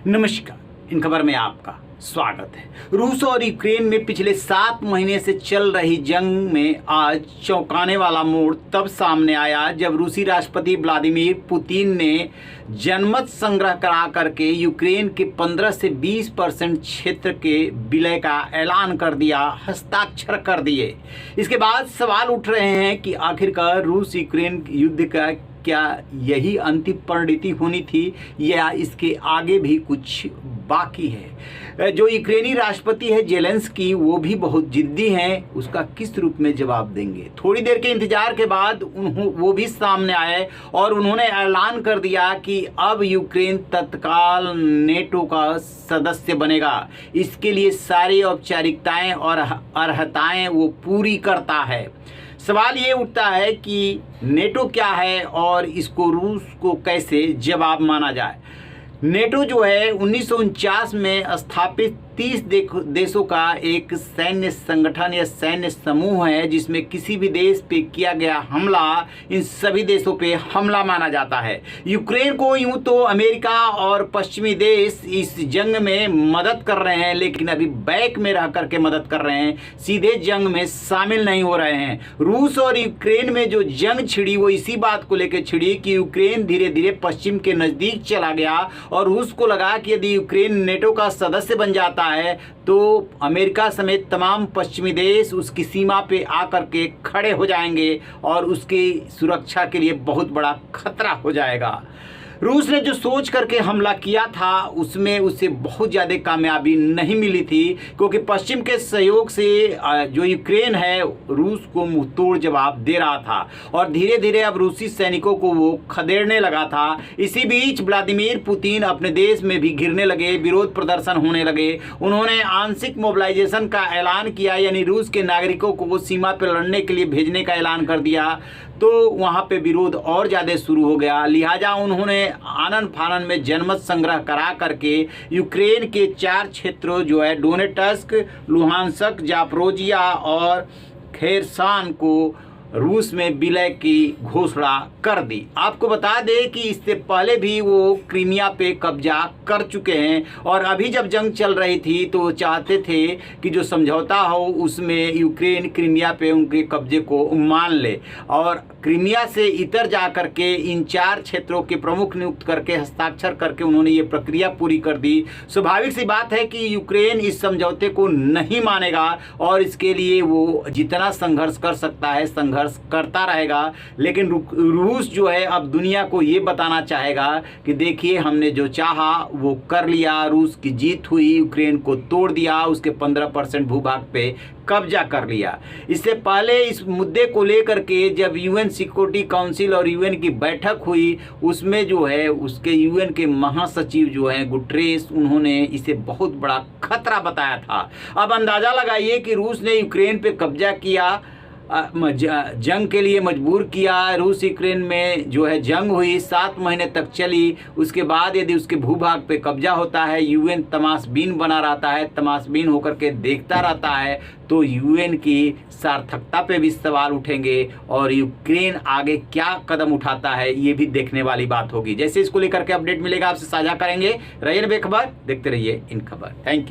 नमस्कार, इन खबर में आपका स्वागत है। रूस और यूक्रेन में पिछले 7 महीने से चल रही जंग में आज चौंकाने वाला मोड़ तब सामने आया जब रूसी राष्ट्रपति व्लादिमीर पुतिन ने जनमत संग्रह करा करके यूक्रेन के 15 से 20% क्षेत्र के विलय का ऐलान कर दिया, हस्ताक्षर कर दिए। इसके बाद सवाल उठ रहे हैं कि आखिरकार रूस यूक्रेन युद्ध का क्या यही अंतिम परिणति होनी थी या इसके आगे भी कुछ बाकी है। जो यूक्रेनी राष्ट्रपति है जेलेंस्की, वो भी बहुत जिद्दी हैं, उसका किस रूप में जवाब देंगे। थोड़ी देर के इंतजार के बाद वो भी सामने आए और उन्होंने ऐलान कर दिया कि अब यूक्रेन तत्काल नेटो का सदस्य बनेगा। इसके लिए सारी औपचारिकताएं और अर्हताएं वो पूरी करता है। सवाल ये उठता है कि नेटो क्या है और इसको रूस को कैसे जवाब माना जाए। नेटो जो है 1949 में स्थापित 30 देशों का एक सैन्य संगठन या सैन्य समूह है, जिसमें किसी भी देश पे किया गया हमला इन सभी देशों पे हमला माना जाता है। यूक्रेन को यूं तो अमेरिका और पश्चिमी देश इस जंग में मदद कर रहे हैं, लेकिन अभी बैक में रह करके मदद कर रहे हैं, सीधे जंग में शामिल नहीं हो रहे हैं। रूस और यूक्रेन में जो जंग छिड़ी वो इसी बात को लेकर छिड़ी कि यूक्रेन धीरे धीरे पश्चिम के नज़दीक चला गया और रूस को लगा कि यदि यूक्रेन नेटो का सदस्य बन जाता है तो अमेरिका समेत तमाम पश्चिमी देश उसकी सीमा पे आकर के खड़े हो जाएंगे और उसकी सुरक्षा के लिए बहुत बड़ा खतरा हो जाएगा। रूस ने जो सोच करके हमला किया था उसमें उसे बहुत ज़्यादा कामयाबी नहीं मिली थी, क्योंकि पश्चिम के सहयोग से जो यूक्रेन है रूस को मुंहतोड़ जवाब दे रहा था और धीरे धीरे अब रूसी सैनिकों को वो खदेड़ने लगा था। इसी बीच व्लादिमीर पुतिन अपने देश में भी घिरने लगे, विरोध प्रदर्शन होने लगे। उन्होंने आंशिक मोबिलाइजेशन का ऐलान किया, यानी रूस के नागरिकों को वो सीमा पर लड़ने के लिए भेजने का ऐलान कर दिया। तो वहाँ पे विरोध और ज़्यादा शुरू हो गया। लिहाजा उन्होंने आनन फानन में जनमत संग्रह करा करके यूक्रेन के 4 क्षेत्रों जो है डोनेट्स्क, लुहांस्क, जापोरिजिया और खेरसान को रूस में विलय की घोषणा कर दी। आपको बता दें कि इससे पहले भी वो क्रीमिया पे कब्जा कर चुके हैं और अभी जब जंग चल रही थी तो चाहते थे कि जो समझौता हो उसमें यूक्रेन क्रीमिया पे उनके कब्जे को मान ले और क्रीमिया से इतर जा करके इन 4 क्षेत्रों के प्रमुख नियुक्त करके हस्ताक्षर करके उन्होंने ये प्रक्रिया पूरी कर दी। स्वाभाविक सी बात है कि यूक्रेन इस समझौते को नहीं मानेगा और इसके लिए वो जितना संघर्ष कर सकता है संघर्ष करता रहेगा। लेकिन रूस जो है अब दुनिया को ये बताना चाहेगा कि देखिए हमने जो चाहा वो कर लिया, रूस की जीत हुई, यूक्रेन को तोड़ दिया, उसके 15% भूभाग पे कब्जा कर लिया। इससे पहले इस मुद्दे को लेकर के जब यूएन सिक्योरिटी काउंसिल और यूएन की बैठक हुई उसमें जो है उसके यूएन के महासचिव जो हैं गुटरेस, उन्होंने इसे बहुत बड़ा खतरा बताया था। अब अंदाज़ा लगाइए कि रूस ने यूक्रेन पे कब्जा किया, जंग के लिए मजबूर किया। रूस यूक्रेन में जो है जंग हुई, 7 महीने तक चली। उसके बाद यदि उसके भूभाग पे कब्जा होता है, यूएन तमाशबीन बना रहता है, तमाशबीन होकर के देखता रहता है, तो यूएन की सार्थकता पे भी सवाल उठेंगे और यूक्रेन आगे क्या कदम उठाता है ये भी देखने वाली बात होगी। जैसे इसको लेकर के अपडेट मिलेगा आपसे साझा करेंगे। रहिए बेखबर, देखते रहिए इन खबर। Thank you.